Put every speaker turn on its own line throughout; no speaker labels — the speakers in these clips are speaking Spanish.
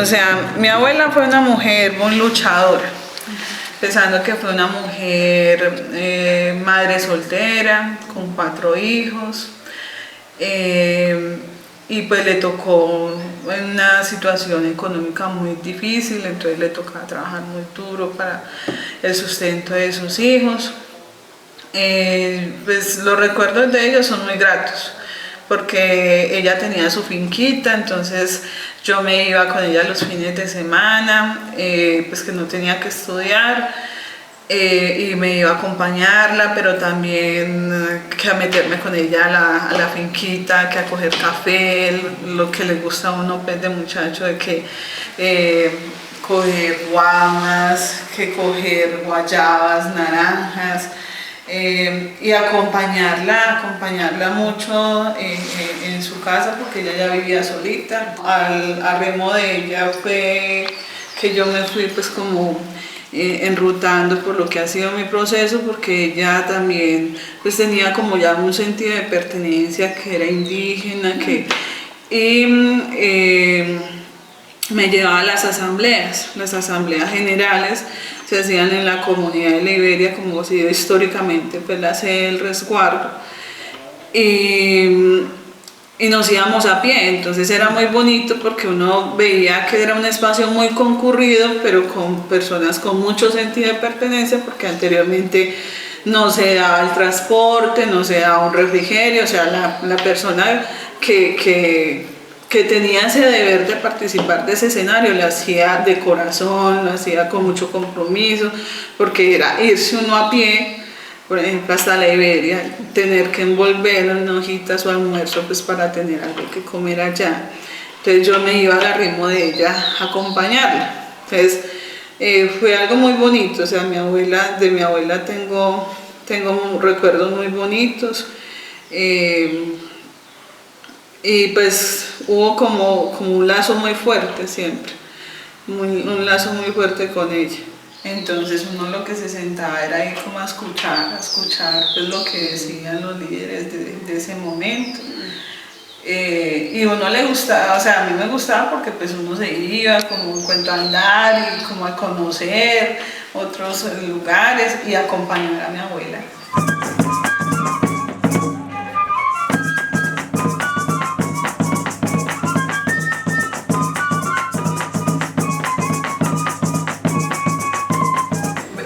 O sea, mi abuela fue una mujer muy luchadora, pensando que fue una mujer madre soltera, con 4 hijos, y pues le tocó en una situación económica muy difícil, entonces le tocaba trabajar muy duro para el sustento de sus hijos. Pues los recuerdos de ellos son muy gratos, porque ella tenía su finquita, entonces yo me iba con ella los fines de semana, pues que no tenía que estudiar, y me iba a acompañarla, pero también que a meterme con ella a la finquita, que a coger café, lo que le gusta a uno pues, de muchacho, de que coger guamas, que coger guayabas, naranjas, y acompañarla mucho en su casa, porque ella ya vivía solita. Al remo de ella fue que yo me fui pues como enrutando por lo que ha sido mi proceso, porque ella también pues tenía como ya un sentido de pertenencia, que era indígena, y me llevaba a las asambleas generales, se hacían en la comunidad de Liberia, como ha sido históricamente pues la sede del resguardo, y nos íbamos a pie, entonces era muy bonito porque uno veía que era un espacio muy concurrido, pero con personas con mucho sentido de pertenencia, porque anteriormente no se daba el transporte, no se daba un refrigerio, o sea, la persona que tenía ese deber de participar de ese escenario, lo hacía de corazón, lo hacía con mucho compromiso, porque era irse uno a pie, por ejemplo, hasta la Iberia, tener que envolver en hojitas su almuerzo pues, para tener algo que comer allá. Entonces yo me iba al ritmo de ella a acompañarla. Entonces fue algo muy bonito, o sea, de mi abuela tengo recuerdos muy bonitos. Y pues hubo como un lazo muy fuerte siempre, un lazo muy fuerte con ella. Entonces uno lo que se sentaba era ir como a escuchar pues lo que decían los líderes de ese momento. Y uno le gustaba, o sea, a mí me gustaba porque pues uno se iba como un cuento a andar y como a conocer otros lugares y acompañar a mi abuela.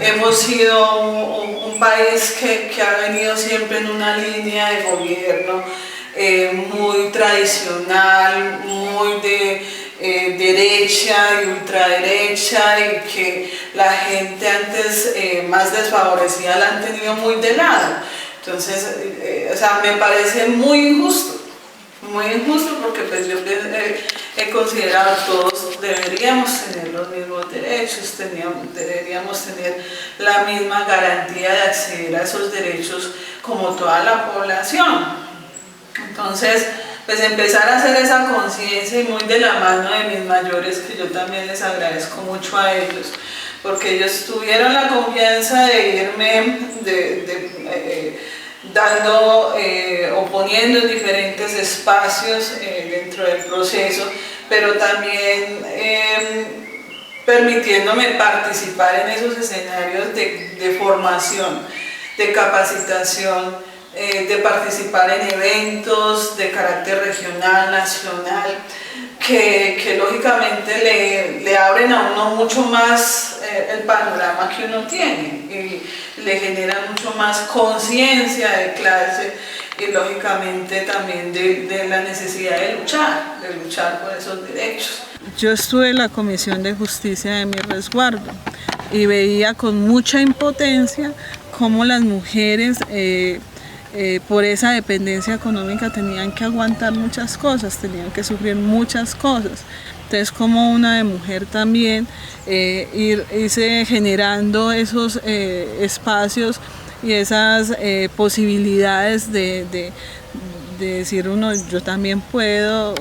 Hemos sido un país que ha venido siempre en una línea de gobierno muy tradicional, muy de derecha y ultraderecha, y que la gente antes más desfavorecida la han tenido muy de lado. Entonces, o sea, me parece muy injusto porque pues yo he considerado que todos deberíamos tener los mismos derechos, deberíamos tener la misma garantía de acceder a esos derechos como toda la población. Entonces, pues empezar a hacer esa conciencia, y muy de la mano de mis mayores, que yo también les agradezco mucho a ellos, porque ellos tuvieron la confianza de irme dando o poniendo en diferentes espacios dentro del proceso, pero también permitiéndome participar en esos escenarios de formación, de capacitación, de participar en eventos de carácter regional, nacional, que lógicamente le abren a uno mucho más el panorama que uno tiene, y le generan mucho más conciencia de clase, y lógicamente también de la necesidad de luchar por esos derechos. Yo estuve en la Comisión de Justicia de mi resguardo y veía con mucha impotencia cómo las mujeres por esa dependencia económica tenían que aguantar muchas cosas, tenían que sufrir muchas cosas. Entonces, como una de mujer también, irse generando esos espacios y esas posibilidades de decir uno, yo también puedo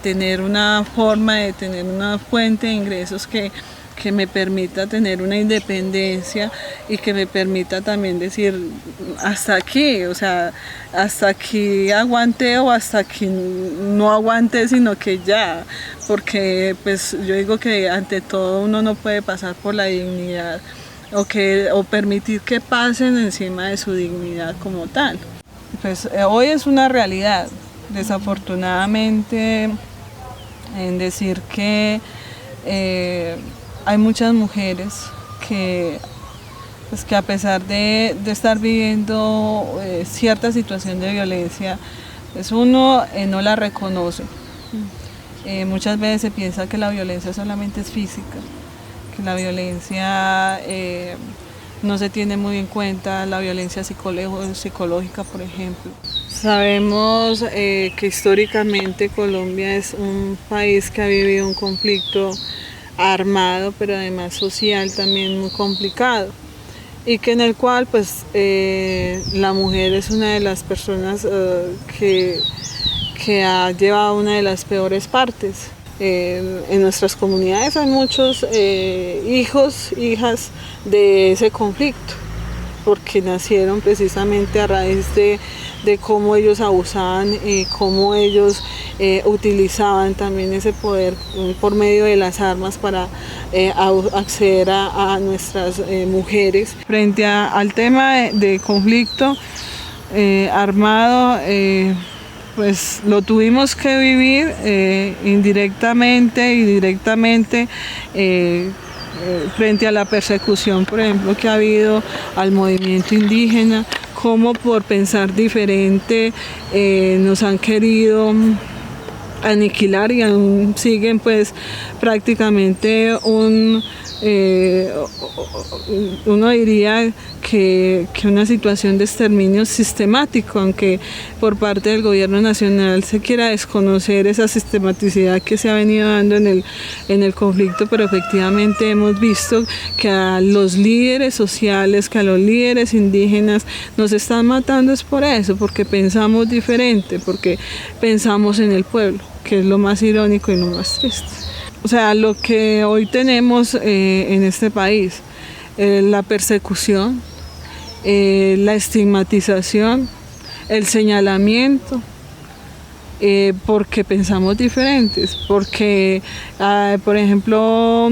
tener una forma de tener una fuente de ingresos que
que me permita tener una independencia y que me permita también decir hasta aquí, o sea, hasta aquí aguanté o hasta aquí no aguanté, sino que ya, porque pues yo digo que ante todo uno no puede pasar por la dignidad o permitir que pasen encima de su dignidad como tal. Pues hoy es una realidad, desafortunadamente, en decir que hay muchas mujeres que, pues que a pesar de estar viviendo cierta situación de violencia, pues uno no la reconoce. Muchas veces se piensa que la violencia solamente es física, que la violencia no se tiene muy en cuenta, la violencia psicológica, por ejemplo. Sabemos que históricamente Colombia es un país que ha vivido un conflicto armado, pero además social también muy complicado, y que en el cual pues la mujer es una de las personas que ha llevado una de las peores partes. En nuestras comunidades hay muchos hijos, hijas de ese conflicto, porque nacieron precisamente a raíz de cómo ellos abusaban y cómo ellos utilizaban también ese poder por medio de las armas para acceder a nuestras mujeres. Frente al tema de conflicto armado, pues lo tuvimos que vivir indirectamente y directamente frente a la persecución, por ejemplo, que ha habido al movimiento indígena, como por pensar diferente nos han querido aniquilar y aún siguen pues prácticamente uno diría que una situación de exterminio sistemático, aunque por parte del gobierno nacional se quiera desconocer esa sistematicidad que se ha venido dando en el conflicto, pero efectivamente hemos visto que a los líderes sociales, que a los líderes indígenas nos están matando es por eso, porque pensamos diferente, porque pensamos en el pueblo, que es lo más irónico y lo más triste. O sea, lo que hoy tenemos en este país, la persecución, la estigmatización, el señalamiento, porque pensamos diferentes, porque, por ejemplo,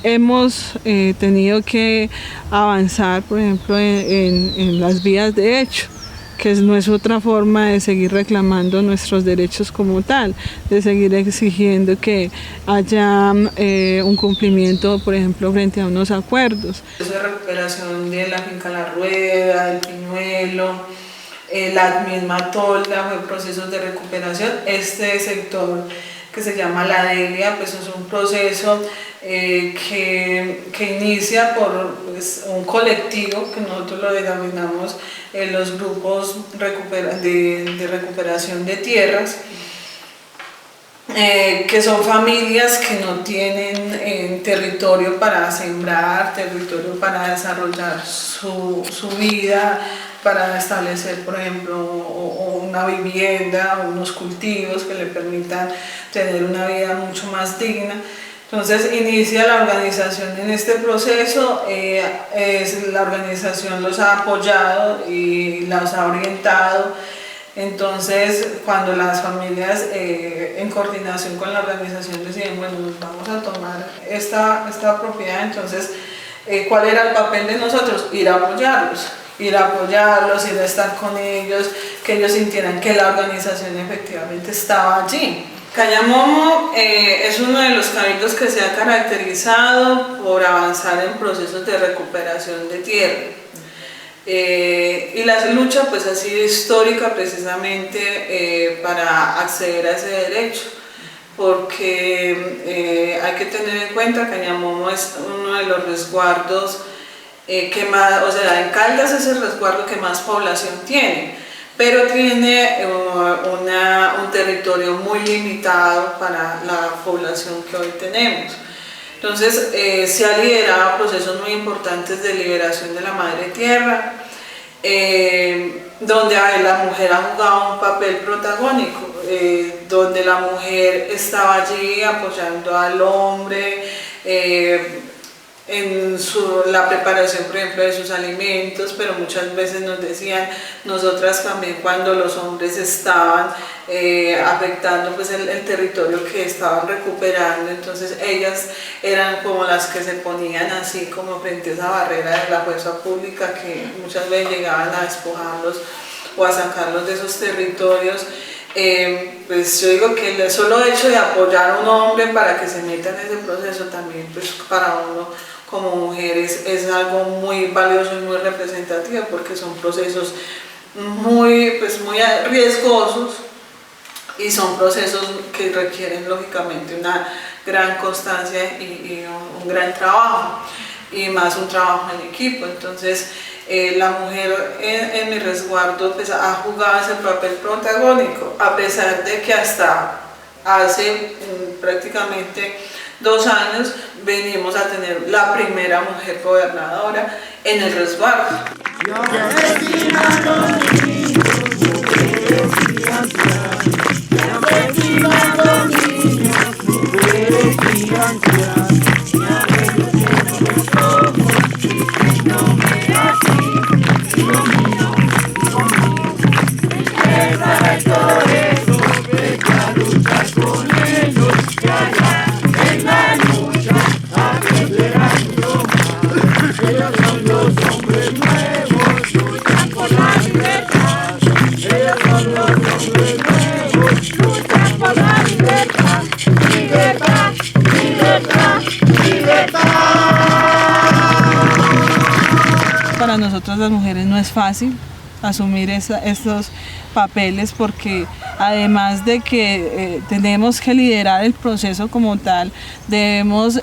hemos tenido que avanzar, por ejemplo, en las vías de hecho, que no es otra forma de seguir reclamando nuestros derechos como tal, de seguir exigiendo que haya un cumplimiento, por ejemplo, frente a unos acuerdos.
Esa recuperación de la finca La Rueda, el Piñuelo, la misma tolda, fue procesos de recuperación. Este sector que se llama La Delia, pues es un proceso que inicia por pues, un colectivo que nosotros lo denominamos los grupos de recuperación de tierras, que son familias que no tienen territorio para sembrar, territorio para desarrollar su vida, para establecer, por ejemplo, una vivienda, unos cultivos que le permitan tener una vida mucho más digna. Entonces inicia la organización en este proceso, la organización los ha apoyado y los ha orientado. Entonces cuando las familias en coordinación con la organización deciden, bueno, nos vamos a tomar esta propiedad, entonces ¿cuál era el papel de nosotros? Ir a apoyarlos, ir a estar con ellos, que ellos sintieran que la organización efectivamente estaba allí. Cañamomo es uno de los cabildos que se ha caracterizado por avanzar en procesos de recuperación de tierra. Y la lucha pues ha sido histórica precisamente para acceder a ese derecho, porque hay que tener en cuenta que Cañamomo es uno de los resguardos que más, o sea, en Caldas es el resguardo que más población tiene, pero tiene un territorio muy limitado para la población que hoy tenemos. Entonces se ha liderado procesos muy importantes de liberación de la madre tierra, donde la mujer ha jugado un papel protagónico, donde la mujer estaba allí apoyando al hombre, en la preparación, por ejemplo, de sus alimentos, pero muchas veces nos decían, nosotras también cuando los hombres estaban afectando pues el territorio que estaban recuperando, entonces ellas eran como las que se ponían así como frente a esa barrera de la fuerza pública que muchas veces llegaban a despojarlos o a sacarlos de esos territorios. Pues yo digo que el solo hecho de apoyar a un hombre para que se meta en ese proceso también pues para uno como mujeres es algo muy valioso y muy representativo porque son procesos muy riesgosos y son procesos que requieren lógicamente una gran constancia y un gran trabajo y más un trabajo en equipo. Entonces la mujer en mi resguardo pues, ha jugado ese papel protagónico, a pesar de que hasta hace prácticamente 2 años venimos a tener la primera mujer gobernadora en el resguardo.
Para nosotras las mujeres no es fácil asumir estos papeles porque además de que tenemos que liderar el proceso como tal, debemos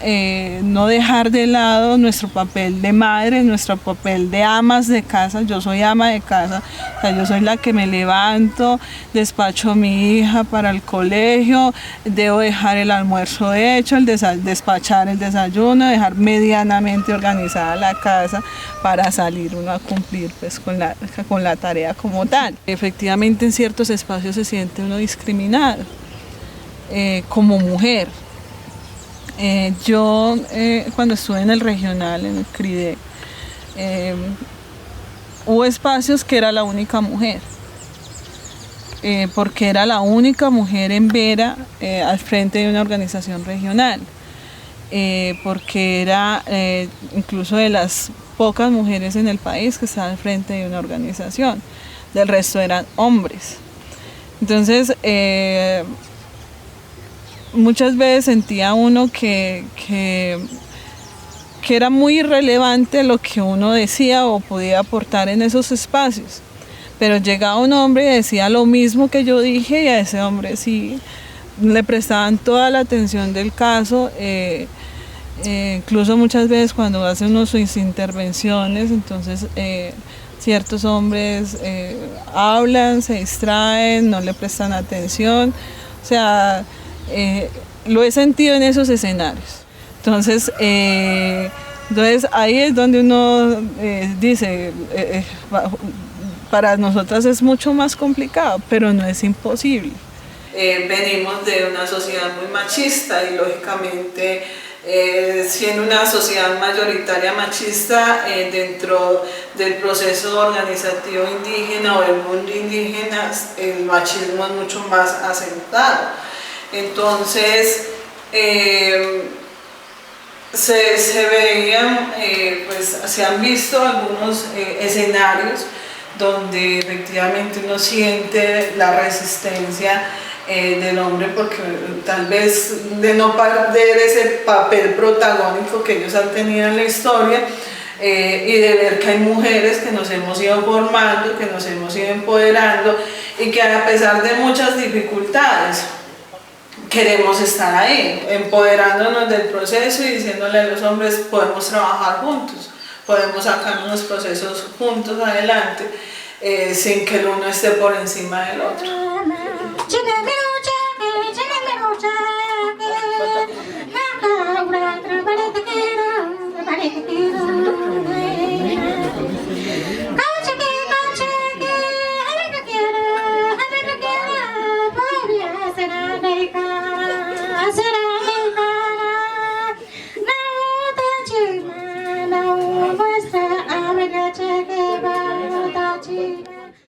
no dejar de lado nuestro papel de madre, nuestro papel de amas de casa. Yo soy ama de casa, o sea, yo soy la que me levanto, despacho a mi hija para el colegio, debo dejar el almuerzo hecho, despachar el desayuno, dejar medianamente organizada la casa para salir uno a cumplir pues, con la tarea como tal. Efectivamente en ciertos espacios se siente uno discriminado como mujer. Yo cuando estuve en el regional, en el CRIDE, hubo espacios que era la única mujer, porque era la única mujer en Vera al frente de una organización regional, porque era incluso de las pocas mujeres en el país que estaban al frente de una organización, del resto eran hombres. Entonces, muchas veces sentía uno que era muy irrelevante lo que uno decía o podía aportar en esos espacios. Pero llegaba un hombre y decía lo mismo que yo dije y a ese hombre sí le prestaban toda la atención del caso. Incluso muchas veces cuando hace uno sus intervenciones, entonces ciertos hombres hablan, se distraen, no le prestan atención. O sea, lo he sentido en esos escenarios. Entonces ahí es donde uno dice, para nosotras es mucho más complicado, pero no es imposible.
Venimos de una sociedad muy machista y lógicamente siendo una sociedad mayoritaria machista dentro del proceso organizativo indígena o del mundo indígena el machismo es mucho más acentuado. Entonces se veían, pues se han visto algunos escenarios donde efectivamente uno siente la resistencia del hombre porque tal vez de no perder ese papel protagónico que ellos han tenido en la historia y de ver que hay mujeres que nos hemos ido formando, que nos hemos ido empoderando y que a pesar de muchas dificultades queremos estar ahí, empoderándonos del proceso y diciéndole a los hombres podemos trabajar juntos, podemos sacar unos procesos juntos adelante sin que el uno esté por encima del otro.